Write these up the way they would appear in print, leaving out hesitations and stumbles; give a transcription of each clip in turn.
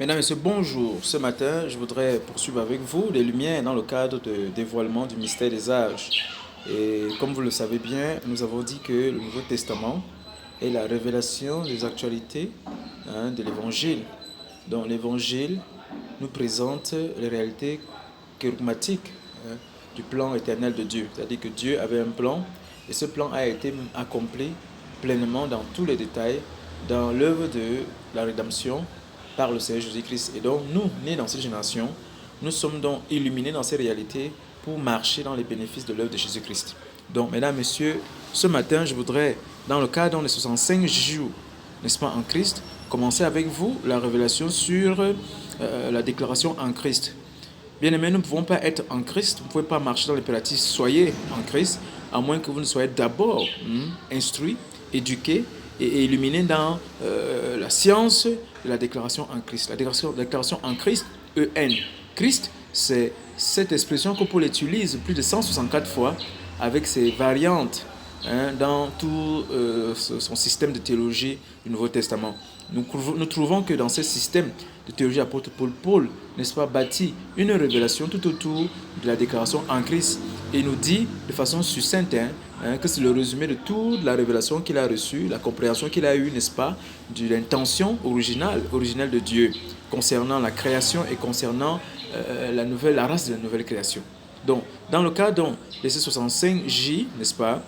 Mesdames et messieurs, bonjour. Ce matin, je voudrais poursuivre avec vous les lumières dans le cadre de dévoilement du mystère des âges. Et comme vous le savez bien, nous avons dit que le Nouveau Testament est la révélation des actualités de l'Évangile. Donc l'Évangile nous présente les réalités charismatiques du plan éternel de Dieu. C'est-à-dire que Dieu avait un plan et ce plan a été accompli pleinement dans tous les détails dans l'œuvre de la rédemption par le Seigneur Jésus-Christ. Et donc, nous, nés dans cette génération, nous sommes donc illuminés dans ces réalités pour marcher dans les bénéfices de l'œuvre de Jésus-Christ. Donc, mesdames, messieurs, ce matin, je voudrais, dans le cadre des 65 jours, n'est-ce pas, en Christ, commencer avec vous la révélation sur la déclaration en Christ. Bien aimés, nous ne pouvons pas être en Christ, vous ne pouvez pas marcher dans l'impératif soyez en Christ, à moins que vous ne soyez d'abord instruit, éduqué et illuminé dans la science de la déclaration en Christ. La déclaration en Christ, EN. Christ, c'est cette expression que Paul utilise plus de 164 fois avec ses variantes dans tout son système de théologie du Nouveau Testament. Nous trouvons que dans ce système de théologie apôtre Paul, n'est-ce pas, bâtit une révélation tout autour de la déclaration en Christ et nous dit de façon succincte que c'est le résumé de toute la révélation qu'il a reçue, la compréhension qu'il a eue, n'est-ce pas, de l'intention originelle de Dieu concernant la création et concernant la race de la nouvelle création. Donc, dans le cas de ces 65 J, n'est-ce pas,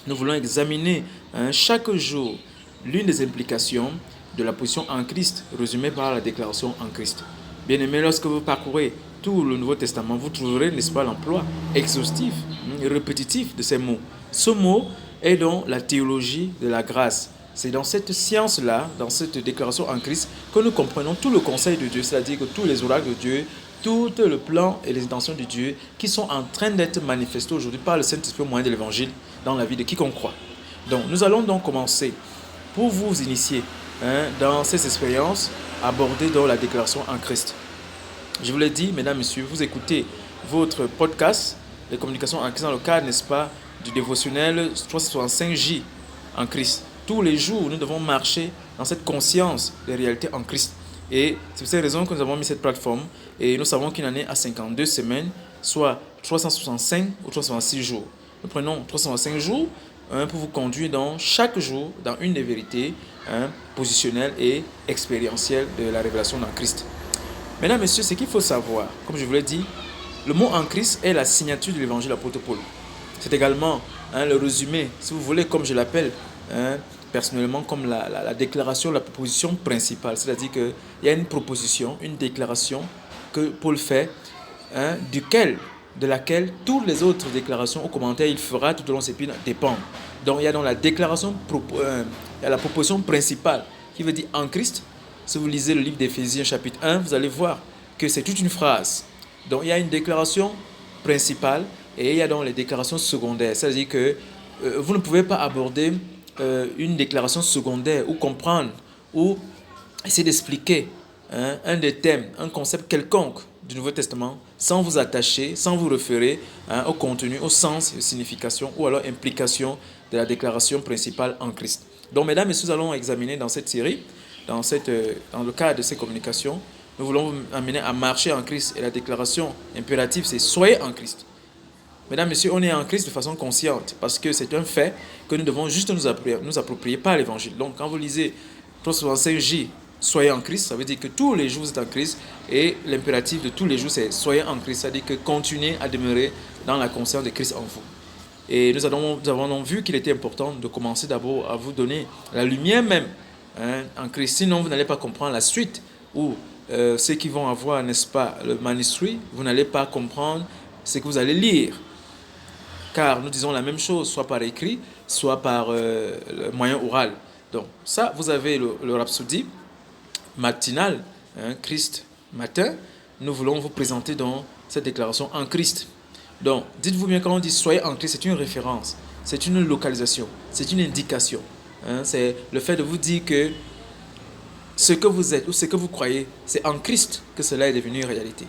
nous voulons examiner chaque jour l'une des implications de la position en Christ, résumée par la déclaration en Christ. Bien aimé, lorsque vous parcourez tout le Nouveau Testament, vous trouverez, n'est-ce pas, l'emploi exhaustif et répétitif de ces mots. Ce mot est donc la théologie de la grâce. C'est dans cette science-là, dans cette déclaration en Christ, que nous comprenons tout le conseil de Dieu, c'est-à-dire que tous les oracles de Dieu, tout le plan et les intentions de Dieu qui sont en train d'être manifestés aujourd'hui par le Saint-Esprit au moyen de l'Évangile dans la vie de quiconque croit. Donc, nous allons donc commencer pour vous initier dans ces expériences, aborder dans la déclaration en Christ. Je vous l'ai dit, mesdames, messieurs, vous écoutez votre podcast, les communications en Christ dans le cadre, n'est-ce pas, du dévotionnel 365J en Christ. Tous les jours, nous devons marcher dans cette conscience des réalités en Christ. Et c'est pour cette raison que nous avons mis cette plateforme. Et nous savons qu'il en est à 52 semaines, soit 365 ou 366 jours. Nous prenons 365 jours pour vous conduire dans chaque jour dans une des vérités positionnelles et expérientielles de la révélation dans Christ. Mesdames, messieurs, ce qu'il faut savoir, comme je vous l'ai dit, le mot en Christ est la signature de l'évangile de l'apôtre Paul. C'est également le résumé, si vous voulez, comme je l'appelle personnellement, comme la déclaration, la proposition principale. C'est-à-dire qu'il y a une proposition, une déclaration que Paul fait, de laquelle toutes les autres déclarations ou commentaires il fera tout au long de ses épîtres dépendent. Donc il y a donc la déclaration, il y a la proposition principale qui veut dire en Christ. Si vous lisez le livre d'Éphésiens chapitre 1, vous allez voir que c'est toute une phrase. Donc il y a une déclaration principale et il y a donc les déclarations secondaires. C'est-à-dire que vous ne pouvez pas aborder une déclaration secondaire ou comprendre ou essayer d'expliquer un des thèmes, un concept quelconque du Nouveau Testament sans vous attacher, sans vous référer au contenu, au sens, aux significations ou alors implications de la déclaration principale en Christ. Donc, mesdames et messieurs, nous allons examiner dans cette série, dans le cadre de ces communications, nous voulons vous amener à marcher en Christ et la déclaration impérative, c'est soyez en Christ. Mesdames, messieurs, on est en Christ de façon consciente parce que c'est un fait que nous devons juste nous approprier par l'évangile. Donc, quand vous lisez 365J, soyez en Christ, ça veut dire que tous les jours vous êtes en Christ et l'impératif de tous les jours c'est soyez en Christ, c'est-à-dire que continuez à demeurer dans la conscience de Christ en vous. Et nous avons donc vu qu'il était important de commencer d'abord à vous donner la lumière même en Christ. Sinon, vous n'allez pas comprendre la suite ou ceux qui vont avoir, n'est-ce pas, le manuscrit, vous n'allez pas comprendre ce que vous allez lire. Car nous disons la même chose, soit par écrit, soit par le moyen oral. Donc ça, vous avez le rhapsodie matinal, Christ matin. Nous voulons vous présenter dans cette déclaration en Christ. Donc, dites-vous bien, quand on dit soyez en Christ, c'est une référence, c'est une localisation, c'est une indication. C'est le fait de vous dire que ce que vous êtes ou ce que vous croyez, c'est en Christ que cela est devenu une réalité.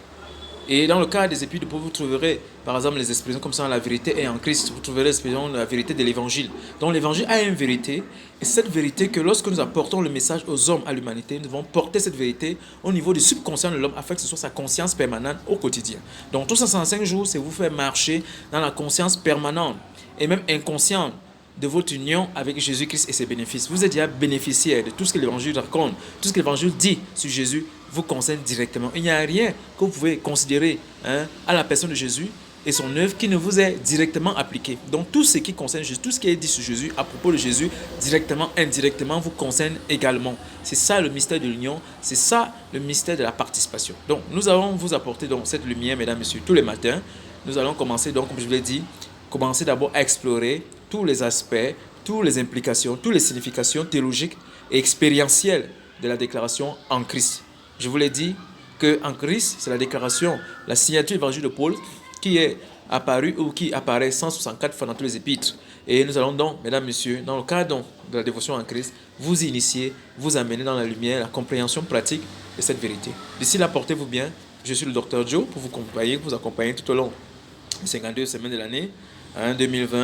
Et dans le cas des épîtres de Paul, vous trouverez par exemple les expressions comme ça, la vérité est en Christ. Vous trouverez l'expression la vérité de l'évangile. Donc l'évangile a une vérité, et cette vérité que lorsque nous apportons le message aux hommes, à l'humanité, nous devons porter cette vérité au niveau du subconscient de l'homme afin que ce soit sa conscience permanente au quotidien. Donc tous ces 105 jours, c'est vous faire marcher dans la conscience permanente et même inconsciente de votre union avec Jésus-Christ et ses bénéfices. Vous êtes déjà bénéficiaire de tout ce que l'Évangile raconte, tout ce que l'Évangile dit sur Jésus vous concerne directement. Il n'y a rien que vous pouvez considérer à la personne de Jésus et son œuvre qui ne vous est directement appliqué. Donc tout ce qui concerne Jésus, tout ce qui est dit sur Jésus, à propos de Jésus, directement, indirectement, vous concerne également. C'est ça le mystère de l'union, c'est ça le mystère de la participation. Donc nous allons vous apporter donc cette lumière, mesdames et messieurs, tous les matins. Nous allons commencer donc, comme je vous l'ai dit, commencer d'abord à explorer tous les aspects, toutes les implications, toutes les significations théologiques et expérientielles de la déclaration en Christ. Je vous l'ai dit qu'en Christ, c'est la déclaration, la signature évangile de Paul qui est apparue ou qui apparaît 164 fois dans tous les épîtres. Et nous allons donc, mesdames, messieurs, dans le cadre de la dévotion en Christ, vous initier, vous amener dans la lumière, la compréhension pratique de cette vérité. D'ici là, portez-vous bien. Je suis le Dr Joe pour vous accompagner tout au long des 52 semaines de l'année 2020.